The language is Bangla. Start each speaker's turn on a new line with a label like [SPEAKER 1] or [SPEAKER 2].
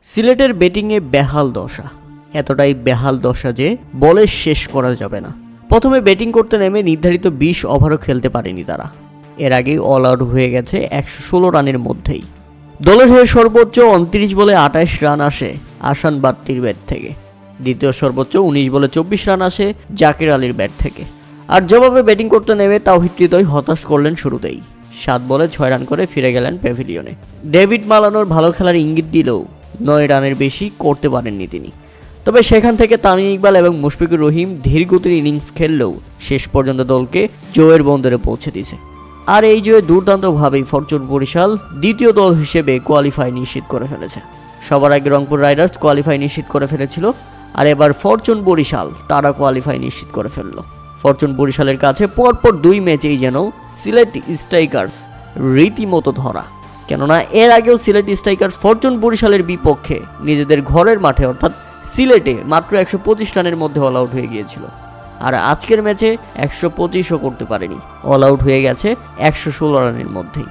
[SPEAKER 1] সিলেটের ব্যাটিংয়ে বেহাল দশা, এতটাই বেহাল দশা যে বলে শেষ করা যাবে না। প্রথমে ব্যাটিং করতে নেমে নির্ধারিত 20 ওভারও খেলতে পারেনি তারা। এর আগেই অল আউট হয়ে গেছে 116 রানের মধ্যেই। দলের হয়ে সর্বোচ্চ 29 বলে 28 রান আসে আসান বাত্তির ব্যাট থেকে। দ্বিতীয় সর্বোচ্চ 19 বলে 24 রান আসে জাকির আলীর ব্যাট থেকে। আর জবাবে ব্যাটিং করতে নেমে তাওহিদ হৃদয় হতাশ করলেন শুরুতেই। 7 বলে 6 রান করে ফিরে গেলেন প্যাভিলিয়নে। ডেভিড মালানোর ভালো খেলার ইঙ্গিত দিলেও 9 রানের বেশি করতে পারেননি তিনি। তবে সেখান থেকে তামিম ইকবাল এবং মুশফিকুর রহিম ধীরগতির ইনিংস খেললেও শেষ পর্যন্ত দলকে জয়ের বন্দরে পৌঁছে দিয়েছে। আর এই জয়ে দুর্দান্তভাবেই ফরচুন বরিশাল দ্বিতীয় দল হিসেবে কোয়ালিফাই নিশ্চিত করে ফেলেছে। সবার আগে রংপুর রাইডার্স কোয়ালিফাই নিশ্চিত করে ফেলেছিল, আর এবার ফরচুন বরিশাল তারা কোয়ালিফাই নিশ্চিত করে ফেলল। ফরচুন বরিশালের কাছে পরপর 2 ম্যাচেই যেন সিলেট স্ট্রাইকার্স রীতিমতো ধরা। কেননা এর আগেও সিলেট স্ট্রাইকার্স ফরচুন বরিশালের বিপক্ষে নিজেদের ঘরের মাঠে অর্থাৎ সিলেটে মাত্র 125 রানের মধ্যে অল আউট হয়ে গিয়েছিল। আর আজকের ম্যাচে 125ও করতে পারেনি, অল আউট হয়ে গেছে 116 রানের মধ্যেই।